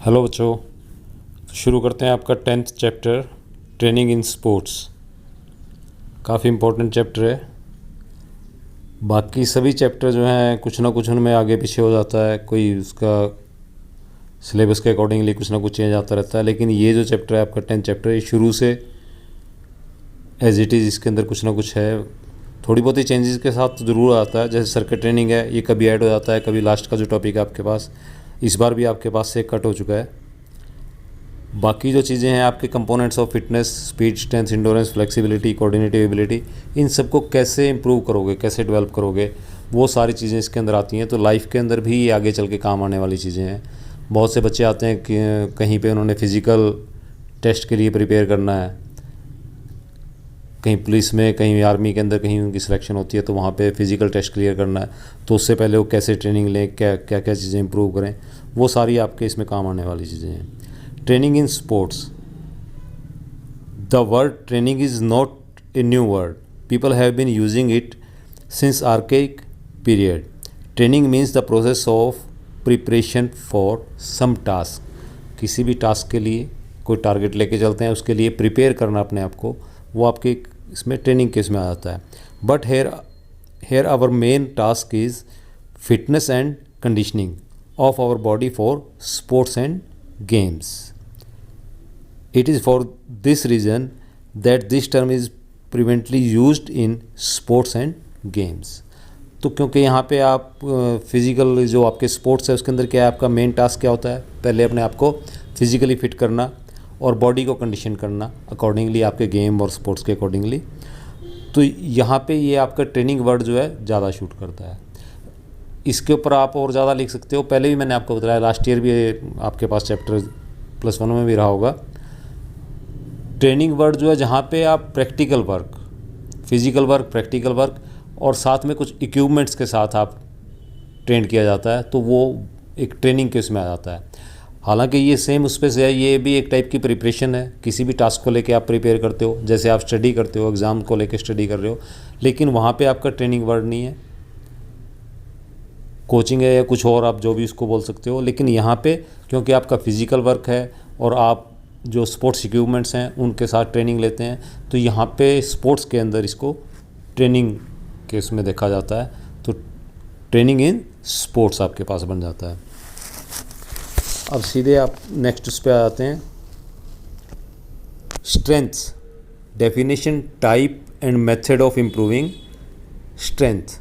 Hello बच्चों, तो शुरू करते हैं आपका 10th chapter training in sports. काफ़ी इम्पोर्टेंट चैप्टर है। बाकी सभी चैप्टर जो हैं कुछ ना कुछ उनमें आगे पीछे हो जाता है, कोई उसका सिलेबस के अकॉर्डिंगली कुछ ना कुछ चेंज आता रहता है, लेकिन ये जो चैप्टर है आपका 10th चैप्टर, ये शुरू से एज इट इज़ इसके अंदर कुछ ना कुछ है। थोड़ी बहुत ही चेंजेस के साथ ज़रूर आता है। जैसे सर्किट ट्रेनिंग है, ये कभी ऐड हो जाता है, कभी लास्ट का जो टॉपिक है आपके पास इस बार भी आपके पास से कट हो चुका है। बाकी जो चीज़ें हैं आपके components of fitness, speed, strength, endurance, flexibility, coordinative ability, इन सबको कैसे इंप्रूव करोगे, कैसे डेवलप करोगे, वो सारी चीज़ें इसके अंदर आती हैं। तो लाइफ के अंदर भी ये आगे चल के काम आने वाली चीज़ें हैं। बहुत से बच्चे आते हैं कि कहीं पे उन्होंने फ़िज़िकल टेस्ट के लिए प्रिपेयर करना है, कहीं पुलिस में, कहीं आर्मी के अंदर कहीं उनकी सिलेक्शन होती है, तो वहाँ पे फ़िज़िकल टेस्ट क्लियर करना है। तो उससे पहले वो कैसे ट्रेनिंग लें, क्या क्या क्या चीज़ें इंप्रूव करें, वो सारी आपके इसमें काम आने वाली चीज़ें हैं। Training in sports, the word training is not a new word, people have been using it since archaic period. Training means the process of preparation for some task. किसी भी टास्क के लिए कोई टारगेट लेके चलते हैं, उसके लिए प्रिपेयर करना अपने आप को, वो आपके इसमें ट्रेनिंग केस में आ जाता है। But here our main task is fitness and conditioning of our body for sports and games. It is for this reason that this term is frequently used in sports and games. तो क्योंकि यहाँ पे आप physical जो आपके sports है उसके अंदर क्या है, आपका मेन टास्क क्या होता है, पहले अपने आप को फिज़िकली फिट करना और बॉडी को कंडीशन करना अकॉर्डिंगली आपके गेम और स्पोर्ट्स के अकॉर्डिंगली। तो यहाँ पे ये आपका ट्रेनिंग वर्ड जो है ज़्यादा शूट करता है। इसके ऊपर आप और ज़्यादा लिख सकते हो। पहले भी मैंने आपको बताया, लास्ट ईयर भी आपके पास चैप्टर +1 में भी रहा होगा। ट्रेनिंग वर्ड जो है जहाँ पे आप practical work, physical work, practical work और साथ में कुछ इक्विपमेंट्स के साथ आप ट्रेन किया जाता है, तो वो एक ट्रेनिंग के उसमें आ जाता है। हालांकि ये सेम उस पर से है, ये भी एक टाइप की प्रिपरेशन है। किसी भी टास्क को लेके आप प्रिपेयर करते हो, जैसे आप स्टडी करते हो, एग्ज़ाम को लेके स्टडी कर रहे हो, लेकिन वहाँ पे आपका ट्रेनिंग वर्ड नहीं है, कोचिंग है या कुछ और आप जो भी इसको बोल सकते हो। लेकिन यहाँ पे क्योंकि आपका फिज़िकल वर्क है और आप जो स्पोर्ट्स इक्विपमेंट्स हैं उनके साथ ट्रेनिंग लेते हैं, तो यहाँ पे स्पोर्ट्स के अंदर इसको ट्रेनिंग के उसमें देखा जाता है। तो ट्रेनिंग इन स्पोर्ट्स आपके पास बन जाता है। अब सीधे आप नेक्स्ट उस पर आ जाते हैं। Strengths, definition, type and method of improving strength,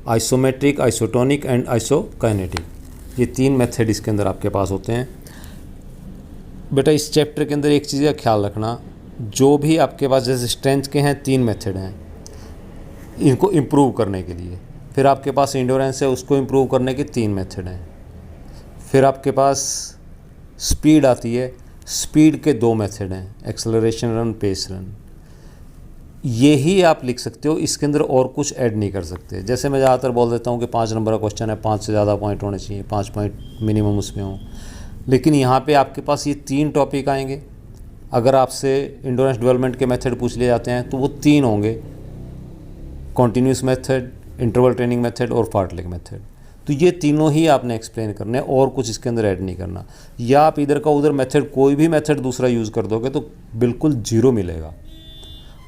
isometric, isotonic and isokinetic, ये 3 मेथड इसके अंदर आपके पास होते हैं। बेटा इस चैप्टर के अंदर एक चीज़ का ख्याल रखना, जो भी आपके पास जैसे स्ट्रेंथ के हैं 3 मेथड हैं इनको इम्प्रूव करने के लिए, फिर आपके पास इंडोरेंस है उसको इम्प्रूव करने के 3 मेथड हैं, फिर आपके पास स्पीड आती है, स्पीड के 2 मेथड हैं, एक्सेलरेशन रन, पेस रन। यही आप लिख सकते हो, इसके अंदर और कुछ ऐड नहीं कर सकते। जैसे मैं ज़्यादातर बोल देता हूँ कि 5 नंबर का क्वेश्चन है, 5 से ज़्यादा पॉइंट होने चाहिए, 5 पॉइंट मिनिमम उसमें हो, लेकिन यहाँ पे आपके पास ये 3 टॉपिक आएंगे। अगर आपसे इंडोरेंस डेवलपमेंट के मेथड पूछ लिए जाते हैं तो वो 3 होंगे, continuous method, interval training method और फार्टलेग मेथड। तो ये तीनों ही आपने एक्सप्लेन करने हैं और कुछ इसके अंदर ऐड नहीं करना। या आप इधर का उधर मेथड, कोई भी मेथड दूसरा यूज़ कर दोगे तो बिल्कुल 0 मिलेगा।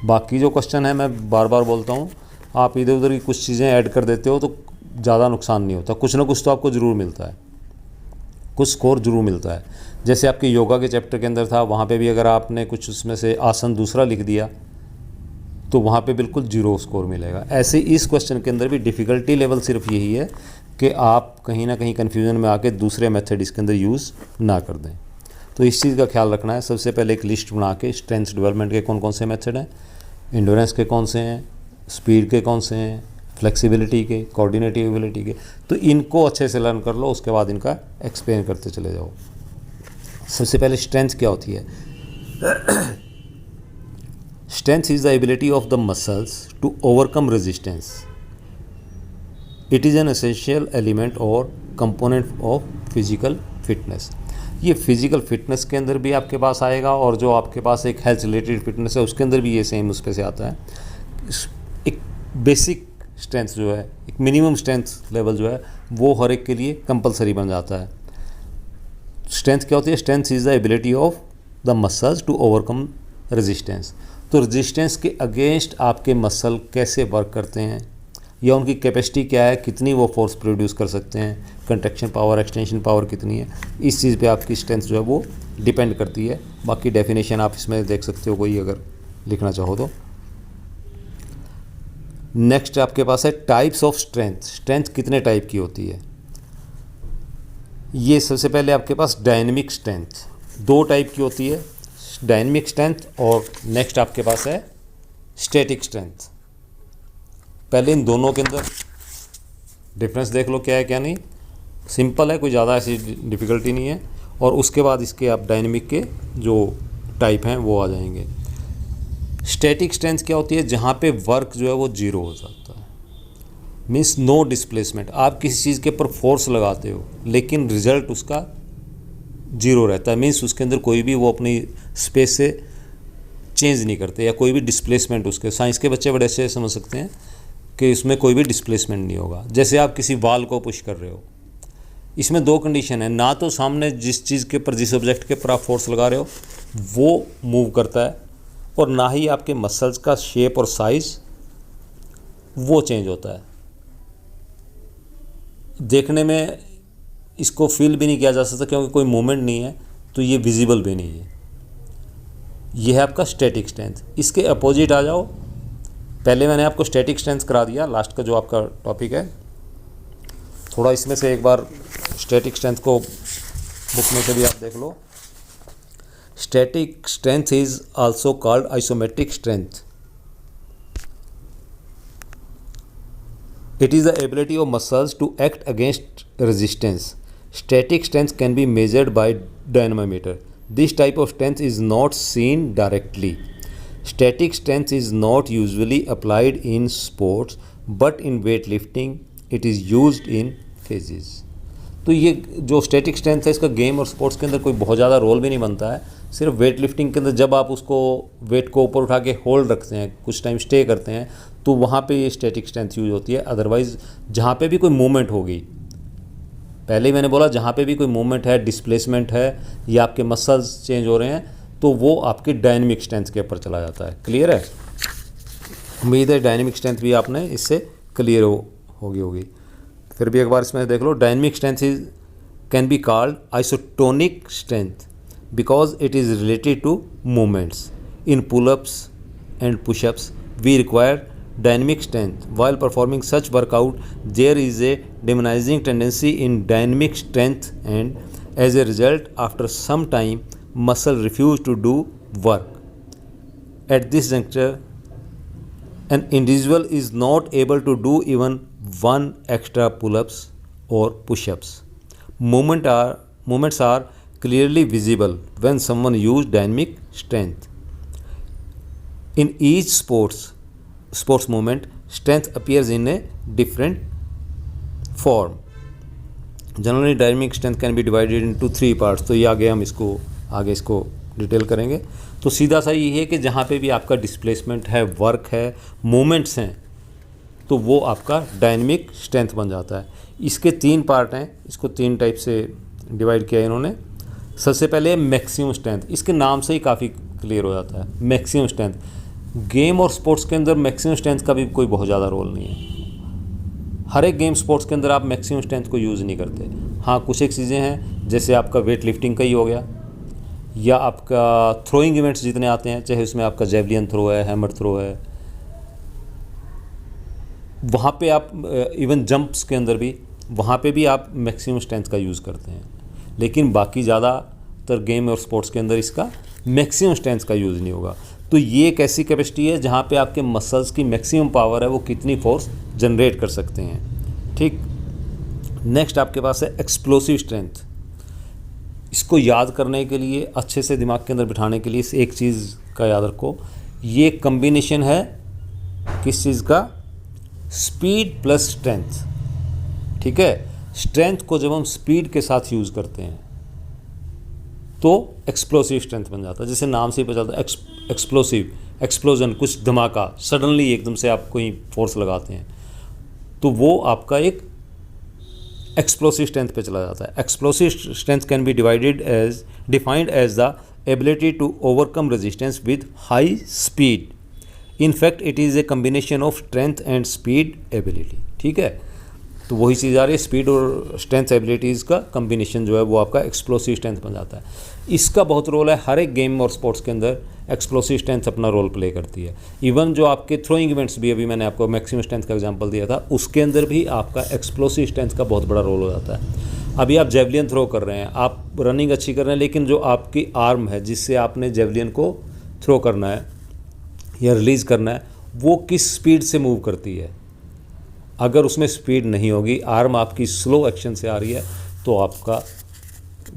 बाकी जो क्वेश्चन है, मैं बार बार बोलता हूँ, आप इधर उधर की कुछ चीज़ें ऐड कर देते हो तो ज़्यादा नुकसान नहीं होता, कुछ ना कुछ तो आपको ज़रूर मिलता है, कुछ स्कोर ज़रूर मिलता है। जैसे आपके योगा के चैप्टर के अंदर था, वहाँ पे भी अगर आपने कुछ उसमें से आसन दूसरा लिख दिया तो वहाँ पे बिल्कुल 0 स्कोर मिलेगा। ऐसे इस क्वेश्चन के अंदर भी डिफ़िकल्टी लेवल सिर्फ यही है कि आप कहीं ना कहीं कन्फ्यूजन में आके दूसरे मेथड इसके अंदर यूज़ ना कर दें। तो इस चीज़ का ख्याल रखना है। सबसे पहले एक लिस्ट बना के स्ट्रेंथ डेवलपमेंट के कौन कौन से मेथड हैं, इंडोरेंस के कौन से हैं, स्पीड के कौन से हैं, फ्लेक्सिबिलिटी के, कोऑर्डिनेटिव एबिलिटी के, तो इनको अच्छे से लर्न कर लो, उसके बाद इनका एक्सप्लेन करते चले जाओ। सबसे पहले स्ट्रेंथ क्या होती है? Strength is the ability of the muscles to overcome resistance. It is an essential element और कंपोनेंट ऑफ फिजिकल फिटनेस। ये फिजिकल फिटनेस के अंदर भी आपके पास आएगा, और जो आपके पास एक हेल्थ रिलेटेड फिटनेस है उसके अंदर भी ये सेम उस पे से आता है। एक बेसिक स्ट्रेंथ जो है, एक मिनिमम स्ट्रेंथ लेवल जो है, वो हर एक के लिए कंपलसरी बन जाता है। स्ट्रेंथ क्या होती है? Strength is the ability of the muscles to overcome resistance. तो रेजिस्टेंस के अगेंस्ट आपके मसल कैसे वर्क करते हैं, या उनकी कैपेसिटी क्या है, कितनी वो फोर्स प्रोड्यूस कर सकते हैं, कंट्रैक्शन पावर, एक्सटेंशन पावर कितनी है, इस चीज़ पे आपकी स्ट्रेंथ जो है वो डिपेंड करती है। बाकी डेफिनेशन आप इसमें देख सकते हो कोई अगर लिखना चाहो तो। नेक्स्ट आपके पास है टाइप्स ऑफ स्ट्रेंथ। स्ट्रेंथ कितने टाइप की होती है? ये सबसे पहले आपके पास डायनेमिक स्ट्रेंथ 2 टाइप की होती है, डायनेमिक स्ट्रेंथ, और नेक्स्ट आपके पास है स्टैटिक स्ट्रेंथ। पहले इन दोनों के अंदर डिफरेंस देख लो क्या है क्या नहीं। सिंपल है, कोई ज़्यादा ऐसी डिफ़िकल्टी नहीं है। और उसके बाद इसके आप डायनेमिक के जो टाइप हैं वो आ जाएंगे। स्टैटिक स्ट्रेंथ क्या होती है? जहाँ पे वर्क जो है वो जीरो हो जाता है, मीन्स नो डिस्प्लेसमेंट। आप किसी चीज़ के ऊपर फोर्स लगाते हो लेकिन रिजल्ट उसका जीरो रहता है, मीन्स उसके अंदर कोई भी वो अपनी स्पेस से चेंज नहीं करते, या कोई भी डिस्प्लेसमेंट उसके, साइंस के बच्चे बड़े अच्छे समझ सकते हैं कि इसमें कोई भी डिस्प्लेसमेंट नहीं होगा। जैसे आप किसी वाल को पुश कर रहे हो, इसमें 2 कंडीशन है, ना तो सामने जिस चीज़ के ऊपर, जिस ऑब्जेक्ट के ऊपर आप फोर्स लगा रहे हो वो मूव करता है, और ना ही आपके मसल्स का शेप और साइज वो चेंज होता है। देखने में इसको फील भी नहीं किया जा सकता क्योंकि कोई मूवमेंट नहीं है, तो ये विजिबल भी नहीं है। ये है आपका स्टैटिक स्ट्रेंथ। इसके अपोजिट आ जाओ। पहले मैंने आपको स्टैटिक स्ट्रेंथ करा दिया, लास्ट का जो आपका टॉपिक है। थोड़ा इसमें से एक बार स्टैटिक स्ट्रेंथ को बुक में से भी आप देख लो। Static strength is also called isometric strength. It is the ability of muscles to act against resistance. Static strength can be measured by dynamometer. This type of strength is not seen directly. Static strength is not usually applied in sports, but in weightlifting it is used in phases. तो ये जो static strength है इसका game और sports के अंदर कोई बहुत ज़्यादा रोल भी नहीं बनता है। सिर्फ वेट लिफ्टिंग के अंदर जब आप उसको वेट को ऊपर उठा के होल्ड रखते हैं, कुछ टाइम स्टे करते हैं, तो वहाँ पे ये स्टैटिक स्ट्रेंथ यूज होती है। अदरवाइज़ जहाँ पे भी कोई मूवमेंट होगी, पहले ही मैंने बोला जहाँ पे भी कोई मूवमेंट है, डिस्प्लेसमेंट है, या आपके मसल्स चेंज हो रहे हैं, तो वो आपकी डायनेमिक स्ट्रेंथ के ऊपर चला जाता है। क्लियर है? उम्मीद है डायनेमिक स्ट्रेंथ भी आपने इससे क्लियर होगी। फिर भी एक बार इसमें देख लो। Dynamic strength is can be called isotonic strength because it is related to movements. In pull-ups and push-ups, we require dynamic strength. While performing such workout, there is a diminishing tendency in dynamic strength, and as a result, after some time, muscle refuse to do work. At this juncture, an individual is not able to do even 1 extra pull-ups or push-ups. Movements are clearly visible when someone use dynamic strength. In each sports movement, strength appears in a different form. Generally, dynamic strength can be divided into 3 parts. तो ये आगे इसको detail करेंगे। तो सीधा सा ये है कि जहाँ पे भी आपका डिस्प्लेसमेंट है, वर्क है, मूवमेंट्स हैं, तो वो आपका डायनेमिक स्ट्रेंथ बन जाता है। इसके 3 पार्ट हैं, इसको 3 टाइप से डिवाइड किया इन्होंने। सबसे पहले मैक्सिमम स्ट्रेंथ, इसके नाम से ही काफ़ी क्लियर हो जाता है। मैक्सिमम स्ट्रेंथ, गेम और स्पोर्ट्स के अंदर मैक्सिमम स्ट्रेंथ का भी कोई बहुत ज़्यादा रोल नहीं है। हर एक गेम स्पोर्ट्स के अंदर आप मैक्सिमम स्ट्रेंथ को यूज़ नहीं करते। हाँ, कुछ एक चीज़ें हैं, जैसे आपका वेट लिफ्टिंग का ही हो गया, या आपका थ्रोइंग इवेंट्स जितने आते हैं, चाहे उसमें आपका जेवलियन थ्रो है, हैमर थ्रो है, वहाँ पे आप इवन जंप्स के अंदर भी, वहाँ पे भी आप मैक्सिमम स्ट्रेंथ का यूज़ करते हैं। लेकिन बाकी ज़्यादातर गेम और स्पोर्ट्स के अंदर इसका मैक्सिमम स्ट्रेंथ का यूज़ नहीं होगा। तो ये एक ऐसी कैपेसिटी है जहाँ पे आपके मसल्स की मैक्सिमम पावर है, वो कितनी फोर्स जनरेट कर सकते हैं। ठीक। नेक्स्ट आपके पास है एक्सप्लोसिव स्ट्रेंथ। इसको याद करने के लिए, अच्छे से दिमाग के अंदर बिठाने के लिए एक चीज़ का याद रखो, ये कम्बिनेशन है किस चीज़ का? Speed plus strength. ठीक है, स्ट्रेंथ को जब हम स्पीड के साथ यूज़ करते हैं तो एक्सप्लोसिव स्ट्रेंथ बन जाता है। जैसे नाम से ही पता चलता है, एक्सप्लोसिव, एक्सप्लोजन, कुछ धमाका, सडनली एकदम से आप कोई फोर्स लगाते हैं, तो वो आपका एक एक्सप्लोसिव स्ट्रेंथ पे चला जाता है। Explosive strength can be defined as the ability to overcome resistance with high speed. In fact it is a combination of strength and speed ability. ठीक है, तो वही चीज़ आ रही है, स्पीड और स्ट्रेंथ एबिलिटीज़ का कम्बिनेशन जो है वो आपका एक्सप्लोसिव स्ट्रेंथ बन जाता है। इसका बहुत रोल है, हर एक गेम और स्पोर्ट्स के अंदर एक्सप्लोसिव स्ट्रेंथ अपना रोल प्ले करती है। इवन जो आपके थ्रोइंग इवेंट्स भी, अभी मैंने आपको मैक्सिमम स्ट्रेंथ का एग्जांपल दिया था, उसके अंदर भी आपका एक्सप्लोसिव स्ट्रेंथ का बहुत बड़ा रोल हो जाता है। अभी आप जेवलियन थ्रो कर रहे हैं, आप रनिंग अच्छी कर रहे हैं, लेकिन जो आपकी आर्म है जिससे आपने जेवलियन को थ्रो करना है या रिलीज़ करना है, वो किस स्पीड से मूव करती है। अगर उसमें स्पीड नहीं होगी, आर्म आपकी स्लो एक्शन से आ रही है, तो आपका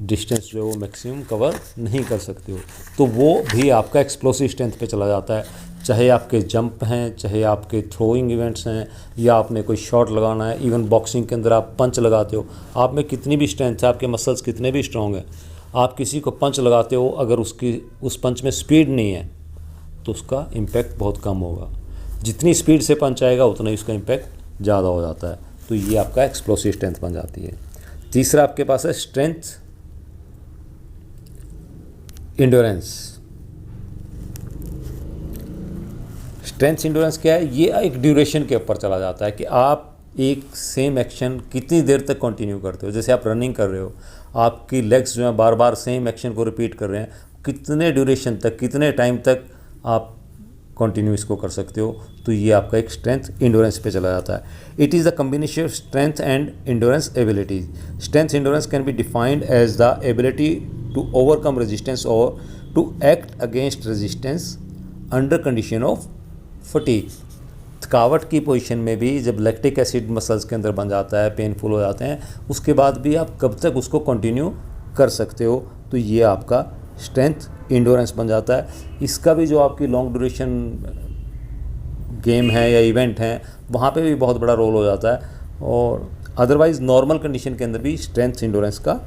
डिस्टेंस जो है वो मैक्सिमम कवर नहीं कर सकते हो, तो वो भी आपका एक्सप्लोसिव स्ट्रेंथ पे चला जाता है। चाहे आपके जंप हैं, चाहे आपके थ्रोइंग इवेंट्स हैं, या आपने कोई शॉट लगाना है, इवन बॉक्सिंग के अंदर आप पंच लगाते हो, आप में कितनी भी स्ट्रेंथ है, आपके मसल्स कितने भी स्ट्रॉन्ग हैं, आप किसी को पंच लगाते हो, अगर उस पंच में स्पीड नहीं है तो उसका इम्पैक्ट बहुत कम होगा। जितनी स्पीड से पंच आएगा उतना ही उसका इम्पैक्ट ज़्यादा हो जाता है, तो ये आपका एक्सप्लोसिव स्ट्रेंथ बन जाती है। तीसरा आपके पास है स्ट्रेंथ इंड्योरेंस। स्ट्रेंथ इंड्योरेंस क्या है? ये एक ड्यूरेशन के ऊपर चला जाता है कि आप एक सेम एक्शन कितनी देर तक कंटिन्यू करते हो। जैसे आप रनिंग कर रहे हो, आपकी लेग्स जो हैं बार बार सेम एक्शन को रिपीट कर रहे हैं, कितने ड्यूरेशन तक, कितने टाइम तक आप कंटिन्यू इसको कर सकते हो, तो ये आपका एक स्ट्रेंथ इंड्योरेंस पे चला जाता है। It is the combination of strength and endurance abilities. Strength endurance can be defined as the ability to overcome resistance or to act against resistance under condition of fatigue। थकावट की position में भी जब lactic acid muscles के अंदर बन जाता है, पेनफुल हो जाते हैं, उसके बाद भी आप कब तक उसको कंटिन्यू कर सकते हो, तो ये आपका स्ट्रेंथ इंड्योरेंस बन जाता है। इसका भी जो आपकी लॉन्ग ड्यूरेशन गेम है या इवेंट है, वहाँ पे भी बहुत बड़ा रोल हो जाता है। और अदरवाइज़ नॉर्मल कंडीशन के अंदर भी स्ट्रेंथ इंड्योरेंस का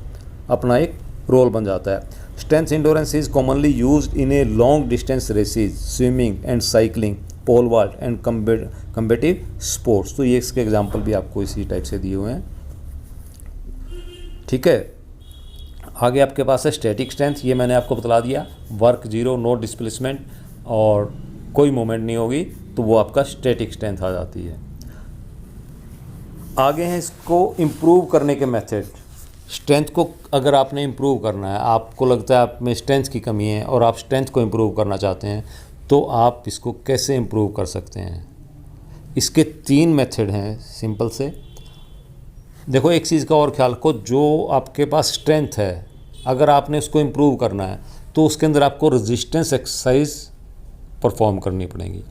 अपना एक रोल बन जाता है। Strength endurance is commonly used in a long distance races, swimming and cycling, pole vault and combative sports. तो ये इसके एग्जांपल भी आपको इसी टाइप से दिए हुए हैं। ठीक है, आगे आपके पास है स्टैटिक स्ट्रेंथ। ये मैंने आपको बता दिया, वर्क जीरो, नो डिस्प्लेसमेंट और कोई मूवमेंट नहीं होगी, तो वो आपका स्टैटिक स्ट्रेंथ आ जाती है। आगे हैं इसको इम्प्रूव करने के मेथड। स्ट्रेंथ को अगर आपने इम्प्रूव करना है, आपको लगता है आप में स्ट्रेंथ की कमी है और आप स्ट्रेंथ को इम्प्रूव करना चाहते हैं, तो आप इसको कैसे इम्प्रूव कर सकते हैं? इसके 3 मेथड हैं सिंपल से। देखो, एक चीज़ का और ख्याल रखो, जो आपके पास स्ट्रेंथ है, अगर आपने उसको इम्प्रूव करना है तो उसके अंदर आपको रेजिस्टेंस एक्सरसाइज परफॉर्म करनी पड़ेगी।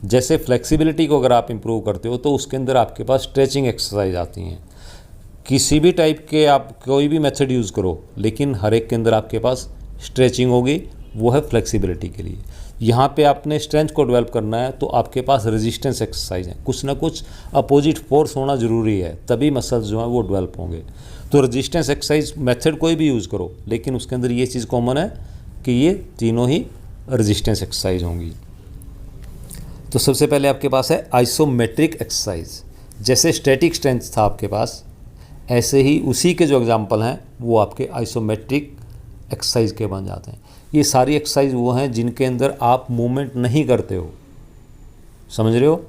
जैसे फ्लेक्सिबिलिटी को अगर आप इम्प्रूव करते हो तो उसके अंदर आपके पास स्ट्रेचिंग एक्सरसाइज आती हैं। किसी भी टाइप के आप कोई भी मेथड यूज़ करो, लेकिन हर एक के अंदर आपके पास स्ट्रेचिंग होगी, वो है फ्लेक्सिबिलिटी के लिए। यहाँ पे आपने स्ट्रेंथ को डेवलप करना है तो आपके पास रेजिस्टेंस एक्सरसाइज है, कुछ ना कुछ अपोजिट फोर्स होना ज़रूरी है, तभी मसल्स जो हैं वो डेवलप होंगे। तो रेजिस्टेंस एक्सरसाइज मेथड कोई भी यूज़ करो, लेकिन उसके अंदर ये चीज़ कॉमन है कि ये तीनों ही रेजिस्टेंस एक्सरसाइज होंगी। तो सबसे पहले आपके पास है आइसोमेट्रिक एक्सरसाइज। जैसे स्टैटिक स्ट्रेंथ था आपके पास, ऐसे ही उसी के जो एग्जांपल हैं वो आपके आइसोमेट्रिक एक्सरसाइज के बन जाते हैं। ये सारी एक्सरसाइज वो हैं जिनके अंदर आप मूवमेंट नहीं करते हो, समझ रहे हो?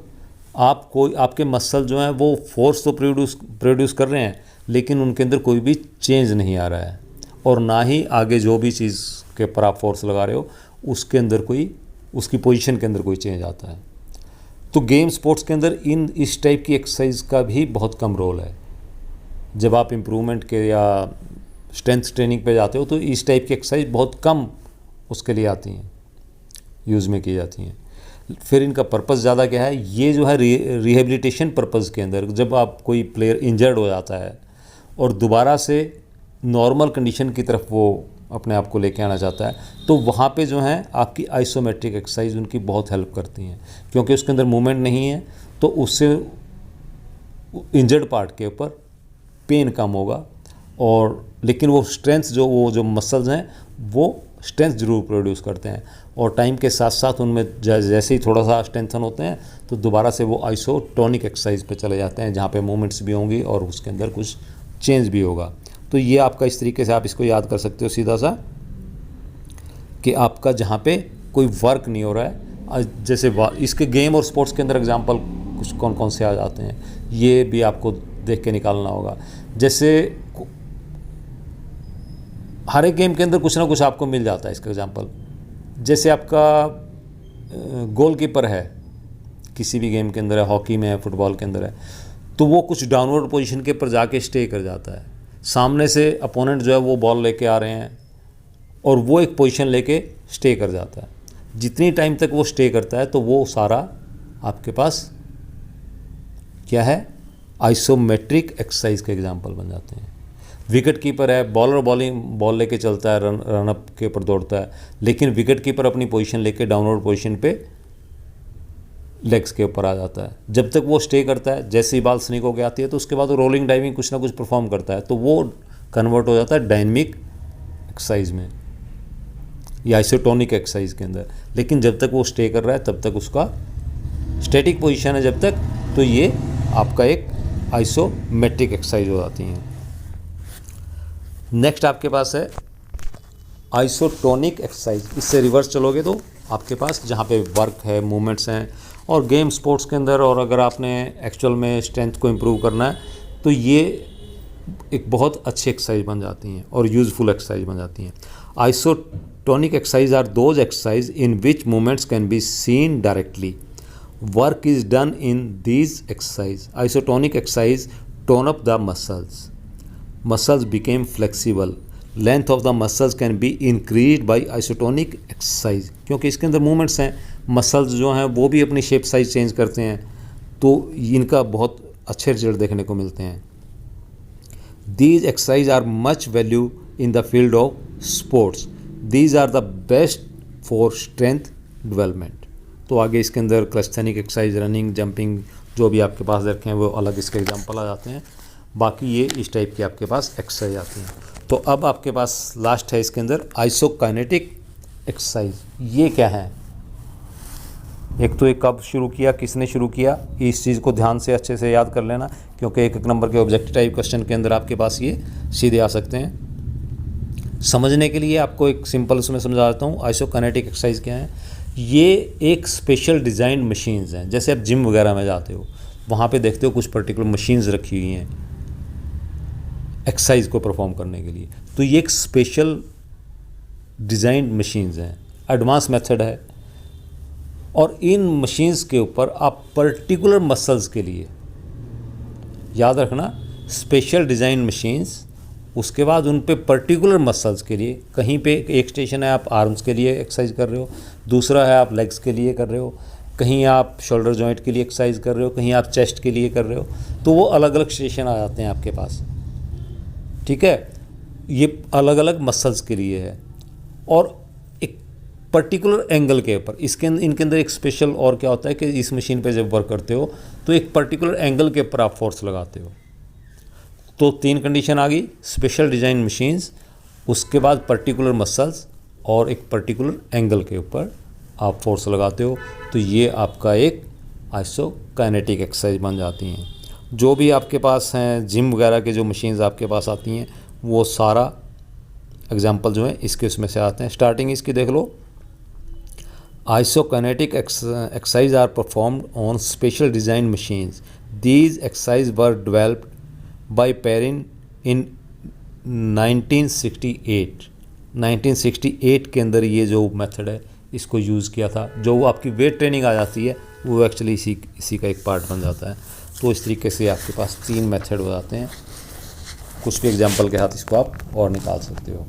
आपके मसल जो हैं वो फोर्स तो प्रोड्यूस कर रहे हैं, लेकिन उनके अंदर कोई भी चेंज नहीं आ रहा है, और ना ही आगे जो भी चीज़ के ऊपर आप फोर्स लगा रहे हो उसके अंदर उसकी पोजीशन के अंदर कोई चेंज आता है। तो गेम स्पोर्ट्स के अंदर इस टाइप की एक्सरसाइज का भी बहुत कम रोल है। जब आप इम्प्रूवमेंट के या स्ट्रेंथ ट्रेनिंग पे जाते हो तो इस टाइप की एक्सरसाइज बहुत कम उसके लिए आती हैं, यूज़ में की जाती हैं। फिर इनका पर्पस ज़्यादा क्या है, ये जो है रिहेबिलिटेशन पर्पस के अंदर, जब आप कोई प्लेयर इंजर्ड हो जाता है और दोबारा से नॉर्मल कंडीशन की तरफ वो अपने आप को लेके आना चाहता है, तो वहाँ पे जो है आपकी आइसोमेट्रिक एक्सरसाइज उनकी बहुत हेल्प करती हैं, क्योंकि उसके अंदर मूवमेंट नहीं है, तो उससे इंजर्ड पार्ट के ऊपर पेन कम होगा, और लेकिन वो स्ट्रेंथ वो जो मसल्स हैं वो स्ट्रेंथ ज़रूर प्रोड्यूस करते हैं, और टाइम के साथ साथ उनमें जैसे ही थोड़ा सा स्ट्रेंथन होते हैं तो दोबारा से वो आइसोटोनिक एक्सरसाइज पे चले जाते हैं, जहाँ पे मूवमेंट्स भी होंगी और उसके अंदर कुछ चेंज भी होगा। तो ये आपका इस तरीके से आप इसको याद कर सकते हो सीधा सा, कि आपका जहाँ पे कोई वर्क नहीं हो रहा है, जैसे इसके गेम और स्पोर्ट्स के अंदर एग्जांपल कुछ कौन कौन से आ जाते हैं, ये भी आपको देख के निकालना होगा। जैसे हर एक गेम के अंदर कुछ ना कुछ आपको मिल जाता है। इसका एग्जांपल जैसे आपका गोलकीपर है, किसी भी गेम के अंदर है, हॉकी में है, फुटबॉल के अंदर है, तो वो कुछ डाउनवर्ड पोजीशन के ऊपर जाके स्टे कर जाता है। सामने से अपोनेंट जो है वो बॉल लेके आ रहे हैं और वो एक पोजीशन लेके स्टे कर जाता है। जितनी टाइम तक वो स्टे करता है तो वो सारा आपके पास क्या है, आइसोमेट्रिक एक्सरसाइज के एग्जांपल बन जाते हैं। विकेट कीपर है, बॉलर बॉल लेके चलता है, रन अप के ऊपर दौड़ता है, लेकिन विकेट कीपर अपनी पोजीशन लेके डाउनवर्ड पोजीशन पे लेग्स के ऊपर आ जाता है। जब तक वो स्टे करता है, जैसे ही बॉल स्निक होके आती है तो उसके बाद वो रोलिंग डाइविंग कुछ ना कुछ परफॉर्म करता है, तो वो कन्वर्ट हो जाता है डायनेमिक एक्सरसाइज में या आइसोटोनिक एक्सरसाइज के अंदर। लेकिन जब तक वो स्टे कर रहा है तब तक उसका स्टैटिक पोजीशन है जब तक, तो ये आपका एक आइसोमेट्रिक एक्सरसाइज हो जाती हैं। नेक्स्ट आपके पास है आइसोटोनिक एक्सरसाइज। इससे रिवर्स चलोगे तो आपके पास जहाँ पे वर्क है, मूवमेंट्स हैं, और गेम स्पोर्ट्स के अंदर, और अगर आपने एक्चुअल में स्ट्रेंथ को इम्प्रूव करना है तो ये एक बहुत अच्छी एक्सरसाइज बन जाती हैं और यूज़फुल एक्सरसाइज बन जाती हैं। Isotonic exercise are those exercise in which movements can be seen directly. Work is done in these exercise. Isotonic exercise tone up the muscles. Muscles became flexible. Length of the muscles can be increased by isotonic exercise. क्योंकि इसके अंदर movements हैं, muscles जो हैं वो भी अपनी shape size change करते हैं, तो इनका बहुत अच्छे रिजल्ट देखने को मिलते हैं। These exercise are much value in the field of sports. These are the best for strength development. तो आगे इसके अंदर क्लस्थेनिक एक्सरसाइज, रनिंग, जंपिंग, जो भी आपके पास रखे हैं वो अलग इसके एग्जांपल आ जाते हैं। बाकी ये इस टाइप की आपके पास एक्सरसाइज आती हैं। तो अब आपके पास लास्ट है इसके अंदर आइसोकाइनेटिक एक्सरसाइज। ये क्या है? एक तो ये कब शुरू किया, किसने शुरू किया, इस चीज़ को ध्यान से अच्छे से याद कर लेना, क्योंकि एक एक नंबर के ऑब्जेक्टिव टाइप क्वेश्चन के अंदर आपके पास ये सीधे आ सकते हैं। समझने के लिए आपको एक सिंपल उसमें समझा देता हूँ। आइसोकाइनेटिक एक्सरसाइज क्या है? ये एक स्पेशल डिज़ाइन मशीन्स हैं। जैसे आप जिम वगैरह में जाते हो, वहाँ पे देखते हो कुछ पर्टिकुलर मशीन्स रखी हुई हैं एक्सरसाइज को परफॉर्म करने के लिए। तो ये एक स्पेशल डिज़ाइन मशीन्स हैं, एडवांस मेथड है, और इन मशीन्स के ऊपर आप पर्टिकुलर मसल्स के लिए, याद रखना, स्पेशल डिज़ाइन मशीन्स, उसके बाद उन पे पर्टिकुलर मसल्स के लिए, कहीं पे एक स्टेशन है आप आर्म्स के लिए एक्सरसाइज कर रहे हो, दूसरा है आप लेग्स के लिए कर रहे हो, कहीं आप शोल्डर जॉइंट के लिए एक्सरसाइज कर रहे हो, कहीं आप चेस्ट के लिए कर रहे हो, तो वो अलग अलग स्टेशन आ जाते हैं आपके पास। ठीक है, ये अलग अलग मसल्स के लिए है और एक पर्टिकुलर एंगल के ऊपर। इनके अंदर एक स्पेशल और क्या होता है कि इस मशीन पे जब वर्क करते हो तो एक पर्टिकुलर एंगल के ऊपर आप फोर्स लगाते हो। तो 3 कंडीशन आ गई, स्पेशल डिज़ाइन मशीन्स, उसके बाद पर्टिकुलर मसल्स, और एक पर्टिकुलर एंगल के ऊपर आप फोर्स लगाते हो। तो ये आपका एक आइसोकाइनेटिक एक्सरसाइज बन जाती हैं। जो भी आपके पास हैं जिम वगैरह के जो मशीन्स आपके पास आती हैं, वो सारा एग्जांपल जो है इसके उसमें से आते हैं। स्टार्टिंग इसकी देख लो। Isokinetic exercise are performed on special design machines. These exercise were developed by Perrine in 1968 के अंदर ये जो मेथड है इसको यूज़ किया था। जो वो आपकी वेट ट्रेनिंग आ जाती है वो एक्चुअली इसी का एक पार्ट बन जाता है। तो इस तरीके से आपके पास 3 मेथड हो जाते हैं। कुछ भी एग्जांपल के साथ इसको आप और निकाल सकते हो।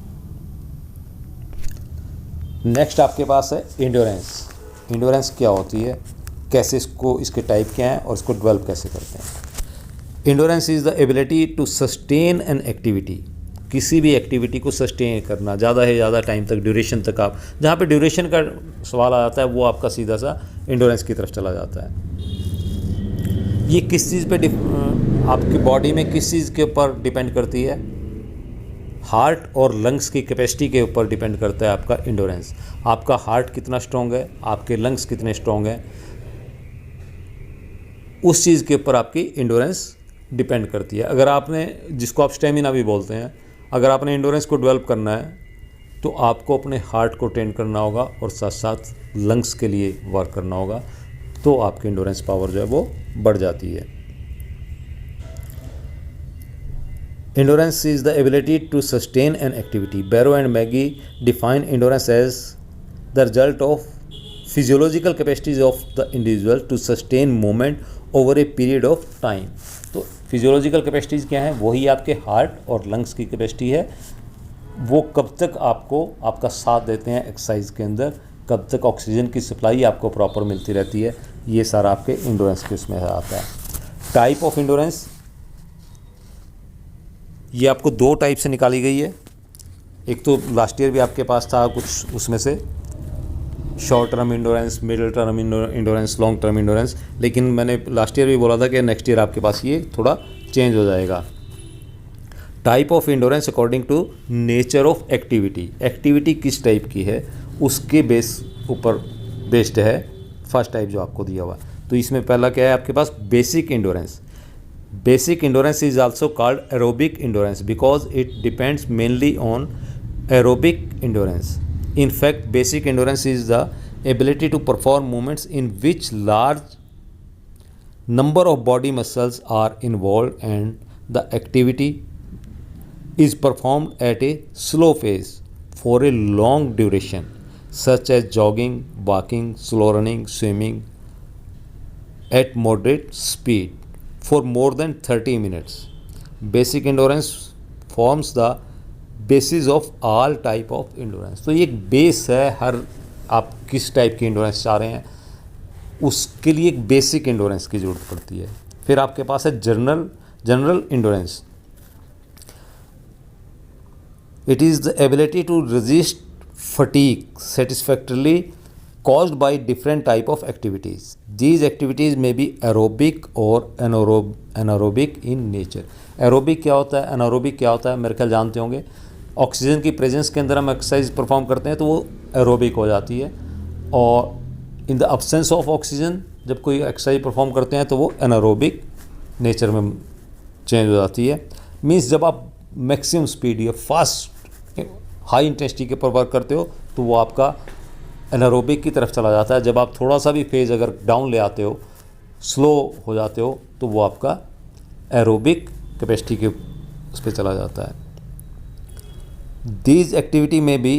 नेक्स्ट आपके पास है इंड्योरेंस। इंड्योरेंस क्या होती है, कैसे इसको, इसके टाइप क्या हैं और इसको डेवलप कैसे करते हैं। Endurance is the ability to sustain an activity. किसी भी एक्टिविटी को सस्टेन करना, ज़्यादा से ज़्यादा टाइम तक, ड्यूरेशन तक। आप जहाँ पे ड्यूरेशन का सवाल आ जाता है वो आपका सीधा सा इंड्योरेंस की तरफ चला जाता है। ये किस चीज़ पे आपकी बॉडी में किस चीज़ के ऊपर डिपेंड करती है? हार्ट और लंग्स की कैपेसिटी के ऊपर डिपेंड करता है आपका इंड्योरेंस। आपका हार्ट कितना स्ट्रॉन्ग है, आपके लंग्स कितने स्ट्रॉन्ग हैं, उस चीज़ के ऊपर आपकी इंड्योरेंस डिपेंड करती है। अगर आपने, जिसको आप स्टेमिना भी बोलते हैं, अगर आपने इंडोरेंस को डेवलप करना है तो आपको अपने हार्ट को ट्रेन करना होगा और साथ साथ लंग्स के लिए वर्क करना होगा, तो आपकी इंडोरेंस पावर जो है वो बढ़ जाती है। Endurance is the ability to sustain an activity. Barrow and Magee define endurance as the result of physiological capacities of the individual to sustain movement over a period of time. तो physiological capacities क्या हैं? वही आपके heart और lungs की capacity है। वो कब तक आपको आपका साथ देते हैं एक्सरसाइज के अंदर, कब तक ऑक्सीजन की सप्लाई आपको प्रॉपर मिलती रहती है, ये सारा आपके इंडोरेंस के उसमें आता है। टाइप ऑफ इंडोरेंस, ये आपको 2 टाइप से निकाली गई है। एक तो लास्ट ईयर भी आपके पास था कुछ, उसमें से short term endurance, middle term endurance, long term endurance, लेकिन मैंने लास्ट ईयर भी बोला था कि नेक्स्ट ईयर आपके पास ये थोड़ा चेंज हो जाएगा। Type of endurance according to nature of activity. Activity किस टाइप की है उसके बेस ऊपर बेस्ड है फर्स्ट टाइप जो आपको दिया हुआ। तो इसमें पहला क्या है आपके पास? Basic endurance. Basic endurance is also called aerobic endurance because it depends mainly on aerobic endurance. In fact, basic endurance is the ability to perform movements in which large number of body muscles are involved and the activity is performed at a slow pace for a long duration, such as jogging, walking, slow running, swimming at moderate speed for more than 30 minutes. Basic endurance forms the basis of all type of endurance. तो ये एक base है, हर आप किस type की endurance चाह रहे हैं उसके लिए एक बेसिक इंडोरेंस की ज़रूरत पड़ती है। फिर आपके पास है general endurance. It is the ability to resist fatigue satisfactorily caused by different type of activities. These activities may be aerobic or anaerobic in nature. Aerobic क्या होता है, एनारोबिक क्या होता है, मेरे ख्याल जानते होंगे। ऑक्सीजन की प्रेजेंस के अंदर हम एक्सरसाइज परफॉर्म करते हैं तो वो एरोबिक हो जाती है, और in the absence of oxygen जब कोई एक्सरसाइज परफॉर्म करते हैं तो वो एनारोबिक नेचर में चेंज हो जाती है। मीन्स जब आप मैक्सिमम स्पीड या फास्ट हाई इंटेंसिटी के पर वर्क करते हो तो वो आपका एनारोबिक की तरफ चला जाता है। जब आप थोड़ा सा भी फेज अगर डाउन ले आते हो, स्लो हो जाते हो, तो वो आपका एरोबिक कैपेसिटी के उस पर चला जाता है। दीज एक्टिविटी में बी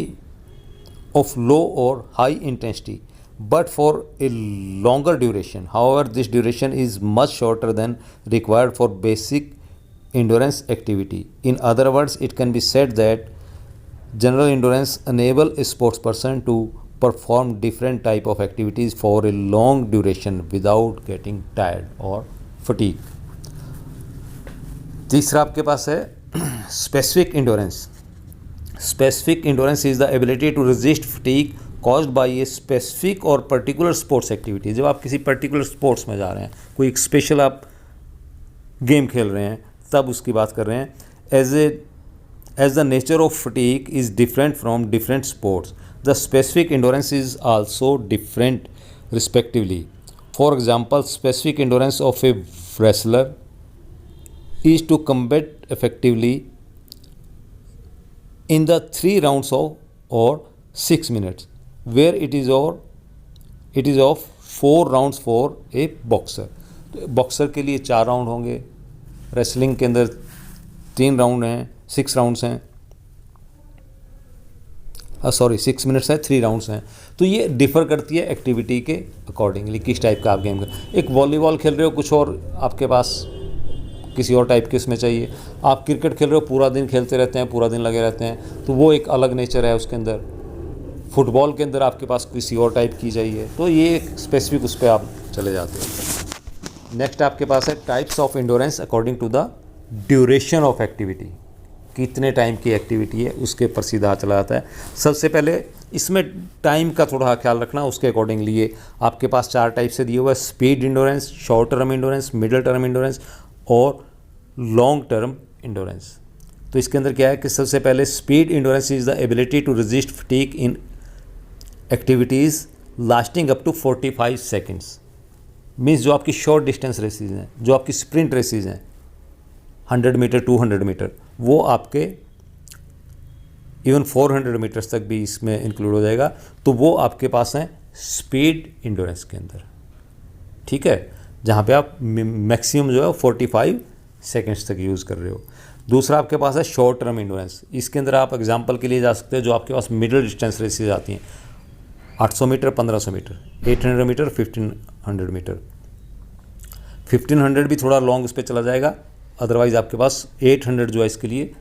ऑफ लो और high intensity but for a longer duration. However this duration is much shorter than required for basic endurance activity. In other words, it can be said that general endurance enable a sports person to perform different type of activities for a long duration without getting tired or fatigue. तीसरा आपके पास है specific endurance. Specific endurance is the ability to resist fatigue caused by a specific or particular sports activity. जब आप किसी particular sports में जा रहे हैं, कोई एक स्पेशल आप गेम खेल रहे हैं, तब उसकी बात कर रहे हैं। As the nature of fatigue is different from different sports, the specific endurance is also different respectively. For example, specific endurance of a wrestler is to combat effectively in the 3 rounds of और 6 minutes, where it is of 4 rounds for a boxer. Boxer के लिए 4 round होंगे, wrestling के अंदर 3 round हैं, 6 rounds हैं, 6 minutes है, 3 rounds हैं। तो ये डिफ़र करती है एक्टिविटी के अकॉर्डिंगली, किस टाइप का आप गेम कर। एक वॉलीबॉल खेल रहे हो, कुछ और आपके पास किसी और टाइप के इसमें चाहिए। आप क्रिकेट खेल रहे हो, पूरा दिन खेलते रहते हैं, पूरा दिन लगे रहते हैं, तो वो एक अलग नेचर है उसके अंदर। फुटबॉल के अंदर आपके पास किसी और टाइप की चाहिए, तो ये एक स्पेसिफिक उस पर आप चले जाते हो। नेक्स्ट आपके पास है types of endurance according to the duration of activity. कितने टाइम की एक्टिविटी है उसके पर सीधा चला जाता है। सबसे पहले इसमें टाइम का थोड़ा ख्याल रखना, उसके अकॉर्डिंगली ये आपके पास 4 टाइप से दिए हुआ है: speed endurance, short term endurance, middle term endurance और लॉन्ग टर्म इंडोरेंस। तो इसके अंदर क्या है कि सबसे पहले speed endurance is the ability to resist fatigue in activities lasting up to 45 seconds. Means जो आपकी शॉर्ट डिस्टेंस रेसेस हैं, जो आपकी स्प्रिंट रेसेस हैं, 100 मीटर 200 मीटर, वो आपके इवन 400 मीटर्स तक भी इसमें इंक्लूड हो जाएगा। तो वो आपके पास हैं स्पीड इंड्योरेंस के अंदर, ठीक है, जहाँ पे आप मैक्सिमम जो है 45 सेकेंड्स तक यूज़ कर रहे हो। दूसरा आपके पास है शॉर्ट टर्म इंड्योरेंस। इसके अंदर आप एग्जांपल के लिए जा सकते हैं, जो आपके पास मिडिल डिस्टेंस रेसेस आती हैं, 800 मीटर 1500 मीटर, 800 मीटर 1500 मीटर। 1500 भी थोड़ा लॉन्ग उस पर चला जाएगा, अदरवाइज़ आपके पास 800 जो है इसके लिए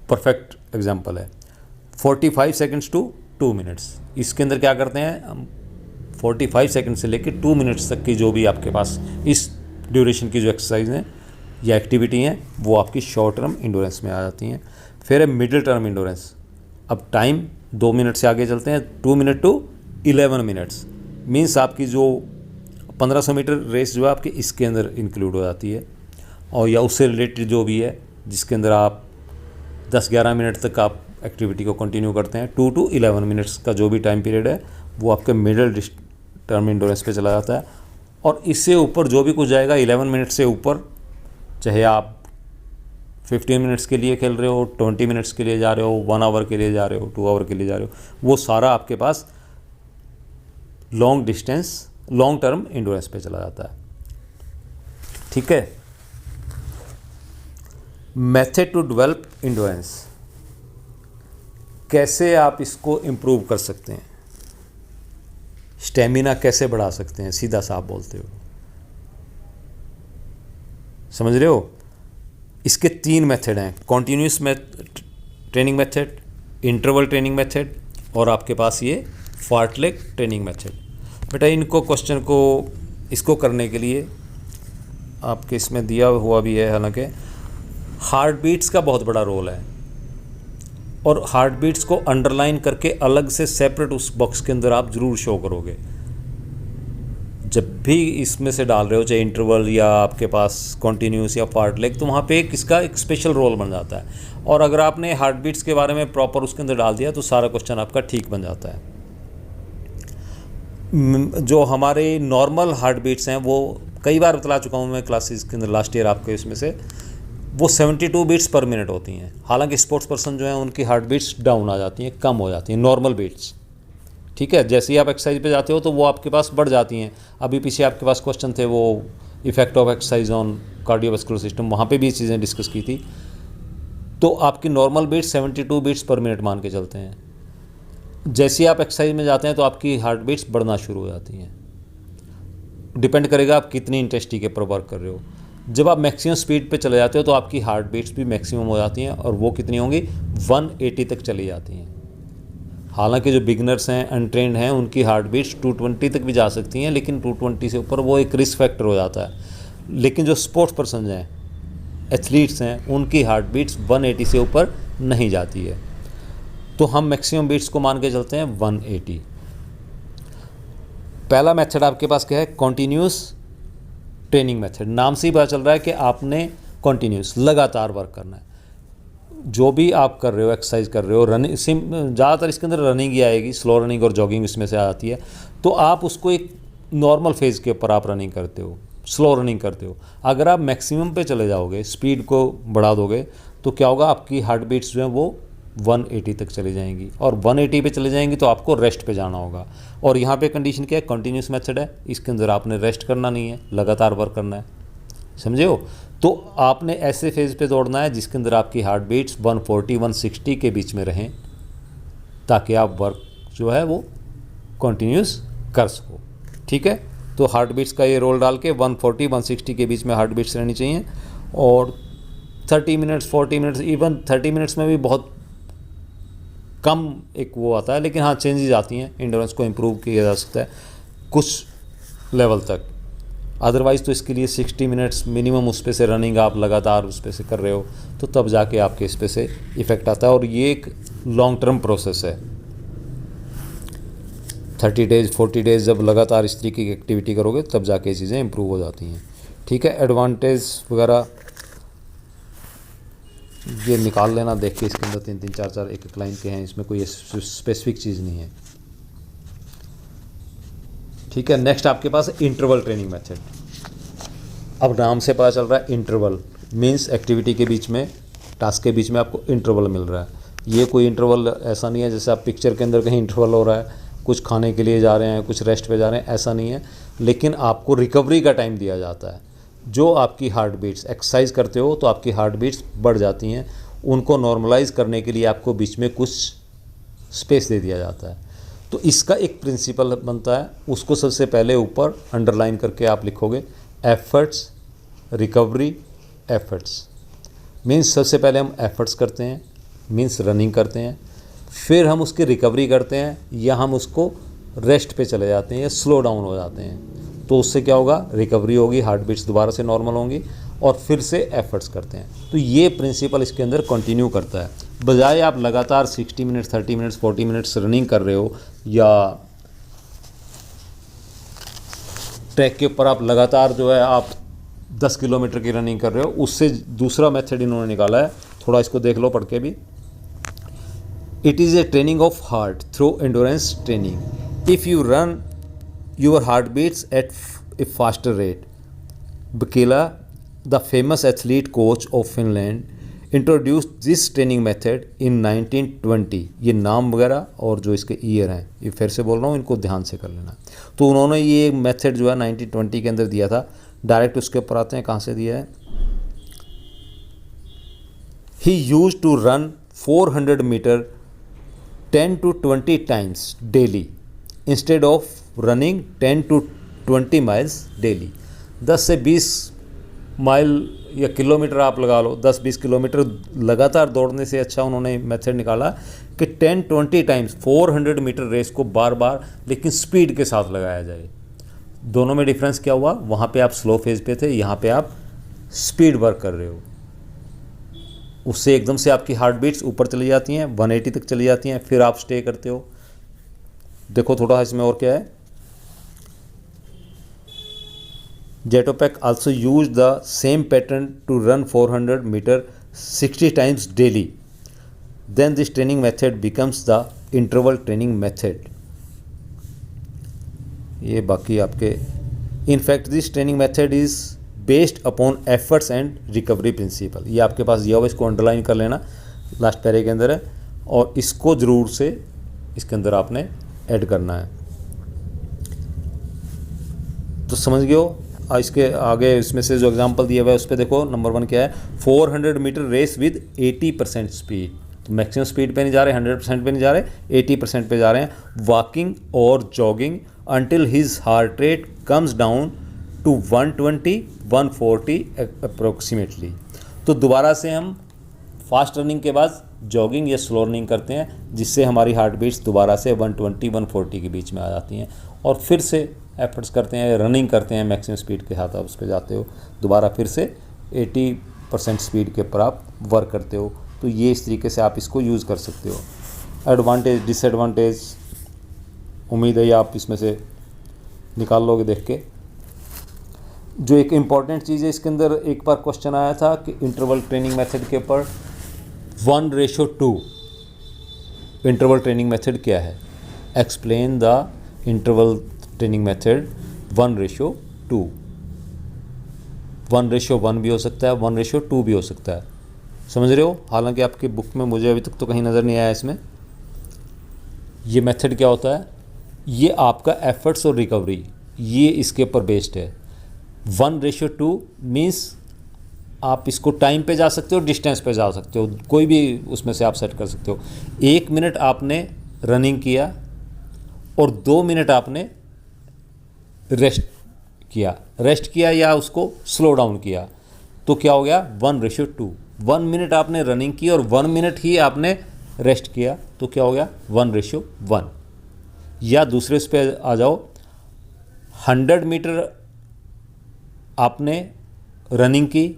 परफेक्ट एग्जांपल है। 45 सेकेंड्स टू 2 मिनट्स, इसके अंदर क्या करते हैं हम, 45 सेकेंड से लेकर 2 मिनट्स तक की जो भी आपके पास इस ड्यूरेशन की जो एक्सरसाइज हैं या एक्टिविटी हैं, वो आपकी शॉर्ट टर्म इंडोरेंस में आ जाती हैं। फिर है मिडिल टर्म इंडोरेंस। अब टाइम 2 मिनट से आगे चलते हैं, 2 मिनट टू 11 मिनट्स, मीन्स आपकी जो 1500 मीटर रेस जो है आपकी इसके अंदर इंक्लूड हो जाती है, और या उससे रिलेटेड जो भी है जिसके अंदर आप 10-11 मिनट तक आप एक्टिविटी को कंटिन्यू करते हैं। 2 to 11 मिनट्स का जो भी टाइम पीरियड है वो आपके मिडिल टर्म इंडोरेंस पे चला जाता है। और इससे ऊपर जो भी कुछ जाएगा 11 मिनट से ऊपर, चाहे आप 15 मिनट्स के लिए खेल रहे हो, 20 मिनट्स के लिए जा रहे हो, 1 आवर के लिए जा रहे हो, 2 आवर के लिए जा रहे हो, वो सारा आपके पास लॉन्ग टर्म इंडोरेंस पे चला जाता है, ठीक है। मेथड टू डेवलप इंडोरेंस, कैसे आप इसको इम्प्रूव कर सकते हैं, स्टेमिना कैसे बढ़ा सकते हैं, सीधा साफ बोलते हो, समझ रहे हो। इसके 3 मेथड हैं, continuous training method, interval training method, और आपके पास ये फार्टलेग ट्रेनिंग मेथड। बेटा इनको क्वेश्चन को इसको करने के लिए आपके इसमें दिया हुआ भी है, हालांकि हार्ट बीट्स का बहुत बड़ा रोल है, और हार्ट बीट्स को अंडरलाइन करके अलग से सेपरेट उस बॉक्स के अंदर आप ज़रूर शो करोगे जब भी इसमें से डाल रहे हो, चाहे इंटरवल या आपके पास कॉन्टीन्यूस या फार्टलेग, तो वहाँ पे इसका एक स्पेशल रोल बन जाता है। और अगर आपने हार्ट बीट्स के बारे में प्रॉपर उसके अंदर डाल दिया तो सारा क्वेश्चन आपका ठीक बन जाता है। जो हमारे नॉर्मल हार्ट बीट्स हैं वो कई बार बतला चुका हूँ मैं क्लासेस के अंदर लास्ट ईयर आपके, इसमें से वो 72 बीट्स पर मिनट होती हैं। हालांकि स्पोर्ट्स पर्सन जो हैं उनकी हार्ट बीट्स डाउन आ जाती हैं, कम हो जाती हैं, नॉर्मल बीट्स, ठीक है। जैसे ही आप एक्सरसाइज पे जाते हो तो वो आपके पास बढ़ जाती हैं। अभी पीछे आपके पास क्वेश्चन थे वो effect of exercise on cardiovascular system, वहाँ पे भी चीज़ें डिस्कस की थी। तो आपकी normal beats 72 beats per minute मान के चलते हैं। जैसे ही आप एक्सरसाइज में जाते हैं तो आपकी हार्ट बीट्स बढ़ना शुरू हो जाती हैं। डिपेंड करेगा आप कितनी इंटेंसिटी के ऊपर वर्क कर रहे हो। जब आप मैक्सिमम स्पीड पे चले जाते हो तो आपकी हार्ट बीट्स भी मैक्सिमम हो जाती हैं, और वो कितनी होंगी, 180 तक चली जाती हैं। हालांकि जो बिगनर्स हैं, अनट्रेंड हैं, उनकी हार्ट बीट्स 220 तक भी जा सकती हैं, लेकिन 220 से ऊपर वो एक रिस्क फैक्टर हो जाता है। लेकिन जो स्पोर्ट्स पर्सन हैं, एथलीट्स हैं, उनकी हार्ट बीट्स 180 से ऊपर नहीं जाती है। तो हम मैक्सिमम बीट्स को मान के चलते हैं 180। पहला मेथड आपके पास क्या है, कॉन्टीन्यूस ट्रेनिंग मेथड। नाम से ही पता चल रहा है कि आपने कॉन्टीन्यूस लगातार वर्क करना है। जो भी आप कर रहे हो, एक्सरसाइज कर रहे हो, रनिंग, ज़्यादातर इसके अंदर रनिंग ही आएगी, स्लो रनिंग और जॉगिंग इसमें से आती है। तो आप उसको एक नॉर्मल फेज़ के ऊपर आप रनिंग करते हो, स्लो रनिंग करते हो। अगर आप मैक्सिमम पे चले जाओगे, स्पीड को बढ़ा दोगे, तो क्या होगा, आपकी हार्ट बीट्स जो हैं वो 180 तक चली जाएंगी, और 180 पे चले जाएंगी तो आपको रेस्ट पे जाना होगा। और यहाँ पे कंडीशन क्या है, कंटिन्यूस मेथड है, इसके अंदर आपने रेस्ट करना नहीं है, लगातार वर्क करना है, समझे हो। तो आपने ऐसे फेज़ पे दौड़ना है जिसके अंदर आपकी हार्ट बीट्स 140-160 के बीच में रहें, ताकि आप वर्क जो है वो कंटिन्यूस कर सको, ठीक है। तो हार्ट बीट्स का ये रोल डाल के 140-160 के बीच में हार्ट बीट्स रहनी चाहिए। और 30 मिनट्स, 40 मिनट्स, इवन 30 मिनट्स में भी बहुत कम एक वो आता है, लेकिन हाँ चेंजेस आती हैं, इंडोरेंस को इम्प्रूव किया जा सकता है कुछ लेवल तक। अदरवाइज़ तो इसके लिए 60 मिनट्स मिनिमम उस पे से रनिंग आप लगातार उस पे से कर रहे हो, तो तब जाके आपके इस पे से इफ़ेक्ट आता है। और ये एक लॉन्ग टर्म प्रोसेस है। 30 डेज़ 40 डेज़ जब लगातार इस तरीके की एक्टिविटी करोगे तब जाके ये चीज़ें इम्प्रूव हो जाती हैं, ठीक है। एडवांटेज वगैरह ये निकाल लेना, देख के इसके अंदर 3-3 4-4 एक लाइन के हैं, इसमें कोई स्पेसिफिक चीज़ नहीं है, ठीक है। नेक्स्ट आपके पास इंटरवल ट्रेनिंग मेथड। अब नाम से पता चल रहा है इंटरवल, मीन्स एक्टिविटी के बीच में, टास्क के बीच में आपको इंटरवल मिल रहा है। ये कोई इंटरवल ऐसा नहीं है जैसे आप पिक्चर के अंदर कहीं इंटरवल हो रहा है, कुछ खाने के लिए जा रहे हैं, कुछ रेस्ट पे जा रहे हैं, ऐसा नहीं है। लेकिन आपको रिकवरी का टाइम दिया जाता है। जो आपकी हार्ट बीट्स, एक्सरसाइज करते हो तो आपकी हार्ट बीट्स बढ़ जाती हैं, उनको नॉर्मलाइज करने के लिए आपको बीच में कुछ स्पेस दे दिया जाता है। तो इसका एक प्रिंसिपल बनता है, उसको सबसे पहले ऊपर अंडरलाइन करके आप लिखोगे, एफर्ट्स, रिकवरी, एफर्ट्स। मीन्स सबसे पहले हम एफर्ट्स करते हैं, मीन्स रनिंग करते हैं, फिर हम उसकी रिकवरी करते हैं या हम उसको रेस्ट पे चले जाते हैं या स्लो डाउन हो जाते हैं। तो उससे क्या होगा, रिकवरी होगी, हार्ट बीट्स दोबारा से नॉर्मल होंगी, और फिर से एफर्ट्स करते हैं। तो ये प्रिंसिपल इसके अंदर कंटिन्यू करता है। बजाय आप लगातार 60 मिनट्स, 30 मिनट्स, 40 मिनट्स रनिंग कर रहे हो, या ट्रैक के ऊपर आप लगातार जो है आप 10 किलोमीटर की रनिंग कर रहे हो, उससे दूसरा मेथड इन्होंने निकाला है। थोड़ा इसको देख लो पढ़ के भी। It is a training of heart through endurance training. If you run your heart beats at a faster rate. Pihkala, the famous athlete coach of Finland, introduced this training method in 1920। ये नाम वगैरह और जो इसके year हैं, ये फिर से बोल रहा हूँ, इनको ध्यान से कर लेना। तो उन्होंने ये मेथड जो है 1920 के अंदर दिया था। डायरेक्ट उसके ऊपर आते हैं, कहाँ से दिया है। He used to run 400 meter 10 to 20 times daily instead of running 10 to 20 miles daily. 10 से 20 माइल या किलोमीटर आप लगा लो, 10-20 किलोमीटर लगातार दौड़ने से अच्छा उन्होंने मेथड निकाला कि 10-20 टाइम्स 400 मीटर रेस को बार बार लेकिन स्पीड के साथ लगाया जाए। दोनों में डिफरेंस क्या हुआ, वहाँ पे आप स्लो फेज पे थे, यहाँ पे आप स्पीड वर्क कर रहे हो। उससे एकदम से आपकी हार्ट बीट्स ऊपर चली जाती हैं, 180 तक चली जाती हैं, फिर आप स्टे करते हो। देखो थोड़ा इसमें और क्या है। Jetopek also used the same pattern to run 400 meter 60 times daily. Then this training method becomes the interval training method. ये बाकी आपके, in fact this training method is based upon efforts and recovery principle. ये आपके पास दिया हुआ, इसको underline कर लेना, लास्ट पैरे के अंदर है, और इसको ज़रूर से इसके अंदर आपने ऐड करना है। तो समझ गए हो। इसके आगे इसमें से जो एग्जांपल दिया हुआ है उस पर देखो। नंबर 1 क्या है, 400 मीटर रेस विद 80% स्पीड। तो मैक्सिमम स्पीड पे नहीं जा रहे, 100% पे नहीं जा रहे, 80% पे जा रहे हैं। वॉकिंग और jogging until his heart rate comes down to 120-140 approximately. तो दोबारा से हम फास्ट रनिंग के बाद जॉगिंग या स्लो रनिंग करते हैं, जिससे हमारी हार्ट बीट्स दोबारा से 120-140 के बीच में आ जाती हैं, और फिर से एफर्ट्स करते हैं, रनिंग करते हैं, मैक्सिमम स्पीड के साथ आप उस पर जाते हो, दोबारा फिर से 80% स्पीड के ऊपर आप वर्क करते हो। तो ये इस तरीके से आप इसको यूज़ कर सकते हो। एडवांटेज, डिसएडवांटेज, उम्मीद है आप इसमें से निकाल लोगे देख के। जो एक इम्पॉर्टेंट चीज़ है इसके अंदर, एक बार क्वेश्चन आया था कि इंटरवल ट्रेनिंग मेथड के ऊपर 1:2 इंटरवल ट्रेनिंग मेथड क्या है। Explain the interval training method 1:2। 1:1 भी हो सकता है, 1:2 भी हो सकता है, समझ रहे हो। हालांकि आपकी बुक में मुझे अभी तक तो कहीं नज़र नहीं आया इसमें। ये मेथड क्या होता है, ये आपका एफर्ट्स और रिकवरी, ये इसके ऊपर बेस्ड है। 1:2 मीन्स आप इसको टाइम पे जा सकते हो, डिस्टेंस पे जा सकते हो, कोई भी उसमें से आप सेट कर सकते हो। 1 मिनट आपने रनिंग किया और 2 मिनट आपने रेस्ट किया या उसको स्लो डाउन किया, तो क्या हो गया 1:2। 1 मिनट आपने रनिंग की और 1 मिनट ही आपने रेस्ट किया, तो क्या हो गया 1:1। या दूसरे पे आ जाओ, 100 मीटर आपने रनिंग की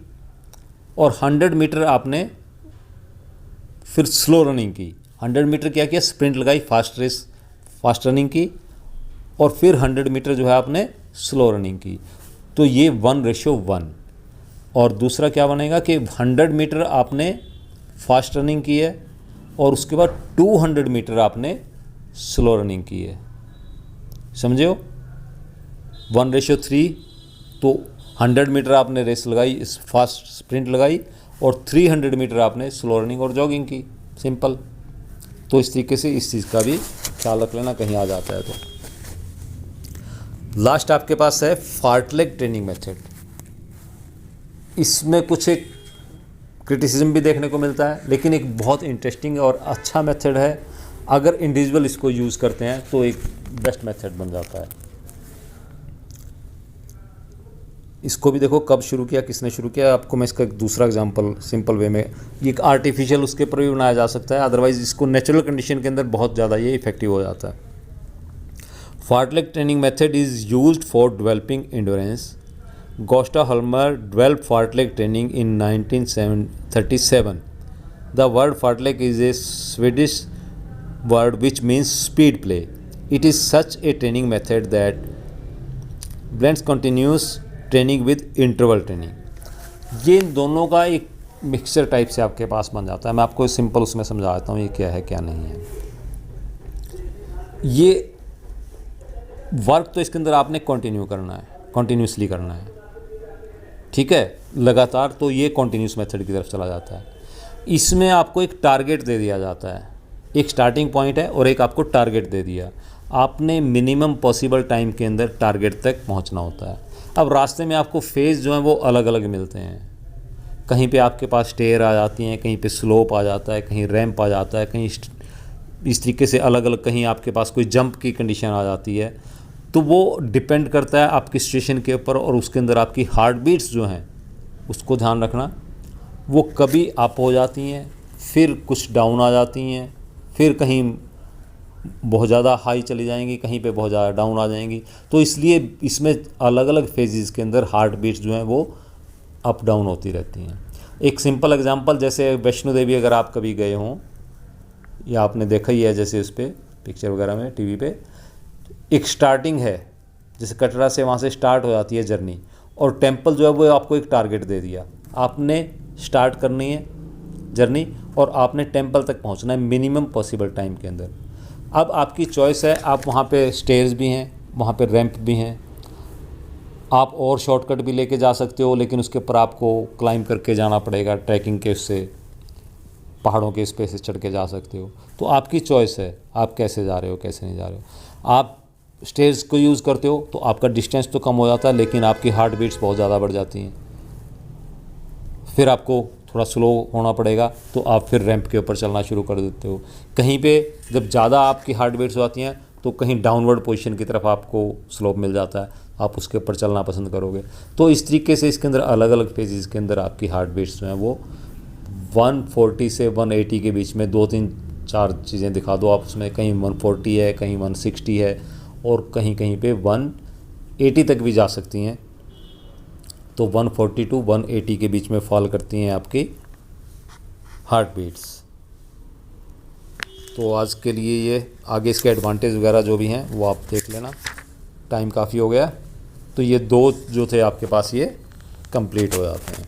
और 100 मीटर आपने फिर स्लो रनिंग की। 100 मीटर क्या किया, स्प्रिंट लगाई, फास्ट रनिंग की, और फिर 100 मीटर जो है आपने स्लो रनिंग की, तो ये 1:1। और दूसरा क्या बनेगा कि 100 मीटर आपने फास्ट रनिंग की है और उसके बाद 200 मीटर आपने स्लो रनिंग की है, समझे हो। 1:3। तो 100 मीटर आपने रेस लगाई, इस फास्ट स्प्रिंट लगाई, और 300 मीटर आपने स्लो रनिंग और जॉगिंग की, सिंपल। तो इस तरीके से इस चीज़ का भी ख्याल रख लेना कहीं आ जाता है तो। लास्ट आपके पास है फार्टलेग ट्रेनिंग मेथड। इसमें कुछ एक क्रिटिसिज्म भी देखने को मिलता है, लेकिन एक बहुत इंटरेस्टिंग और अच्छा मेथड है। अगर इंडिविजुअल इसको यूज़ करते हैं तो एक बेस्ट मेथड बन जाता है। इसको भी देखो कब शुरू किया, किसने शुरू किया। आपको मैं इसका एक दूसरा एग्जांपल सिंपल वे में, ये एक आर्टिफिशियल उसके ऊपर भी बनाया जा सकता है, अदरवाइज इसको नेचुरल कंडीशन के अंदर बहुत ज़्यादा ये इफेक्टिव हो जाता है। Fartlek training method is used for developing endurance. Gösta Halmer developed fartlek training in 1937. The word fartlek is a Swedish word which means speed play. It is such a training method that blends continuous training with interval training. ये इन दोनों का एक mixture type से आपके पास बन जाता है। मैं आपको सिंपल उसमें समझा देता हूँ ये क्या है क्या नहीं है। ये वर्क तो इसके अंदर आपने कंटिन्यू करना है, कंटिन्यूसली करना है, ठीक है, लगातार। तो ये कॉन्टीन्यूस मेथड की तरफ चला जाता है। इसमें आपको एक टारगेट दे दिया जाता है, एक स्टार्टिंग पॉइंट है और एक आपको टारगेट दे दिया। आपने मिनिमम पॉसिबल टाइम के अंदर टारगेट तक पहुंचना होता है। अब रास्ते में आपको फेज़ जो है वो अलग अलग मिलते हैं। कहीं पे आपके पास स्टेयर आ जाती हैं, कहीं पे स्लोप आ जाता है, कहीं रैंप आ जाता है, कहीं इस तरीके से अलग अलग, कहीं आपके पास कोई जंप की कंडीशन आ जाती है। तो वो डिपेंड करता है आपकी सिचुएशन के ऊपर, और उसके अंदर आपकी हार्ट बीट्स जो हैं उसको ध्यान रखना। वो कभी अप हो जाती हैं, फिर कुछ डाउन आ जाती हैं, फिर कहीं बहुत ज़्यादा हाई चली जाएंगी, कहीं पे बहुत ज़्यादा डाउन आ जाएंगी। तो इसलिए इसमें अलग अलग फेजेस के अंदर हार्ट बीट्स जो हैं वो अप डाउन होती रहती हैं। एक सिंपल एग्जांपल, जैसे वैष्णो देवी अगर आप कभी गए हों या आपने देखा ही है, जैसे उस पर पिक्चर वगैरह में टीवी पे एक स्टार्टिंग है, जैसे कटरा से वहाँ से स्टार्ट हो जाती है जर्नी, और टेंपल जो है वो आपको एक टारगेट दे दिया। आपने स्टार्ट करनी है जर्नी और आपने टेंपल तक पहुँचना है मिनिमम पॉसिबल टाइम के अंदर। अब आपकी चॉइस है, आप वहाँ पे स्टेयर्स भी हैं, वहाँ पे रैंप भी हैं, आप और शॉर्टकट भी लेके जा सकते हो, लेकिन उसके ऊपर आपको क्लाइंब करके जाना पड़ेगा, ट्रैकिंग के उससे पहाड़ों के स्पेस से चढ़ के जा सकते हो। तो आपकी चॉइस है आप कैसे जा रहे हो, कैसे नहीं जा रहे हो। आप स्टेयर्स को यूज़ करते हो तो आपका डिस्टेंस तो कम हो जाता है, लेकिन आपकी हार्ट बीट्स बहुत ज़्यादा बढ़ जाती हैं। फिर आपको थोड़ा स्लो होना पड़ेगा, तो आप फिर रैंप के ऊपर चलना शुरू कर देते हो। कहीं पे जब ज़्यादा आपकी हार्ट बीट्स हो जाती हैं तो कहीं डाउनवर्ड पोजीशन की तरफ आपको स्लोप मिल जाता है, आप उसके ऊपर चलना पसंद करोगे। तो इस तरीके से इसके अंदर अलग अलग फेजेस के अंदर आपकी हार्ट बीट्स जो हैं वो 140 से 180 के बीच में 2-3-4 चीज़ें दिखा दो आप उसमें, कहीं 140 है, कहीं 160 है, और कहीं कहीं पे 180 तक भी जा सकती हैं। तो 140 to 180 के बीच में फॉल करती हैं आपकी हार्ट बीट्स। तो आज के लिए ये, आगे इसके एडवांटेज वगैरह जो भी हैं वो आप देख लेना, टाइम काफ़ी हो गया। तो ये 2 जो थे आपके पास ये कंप्लीट हो जाते हैं।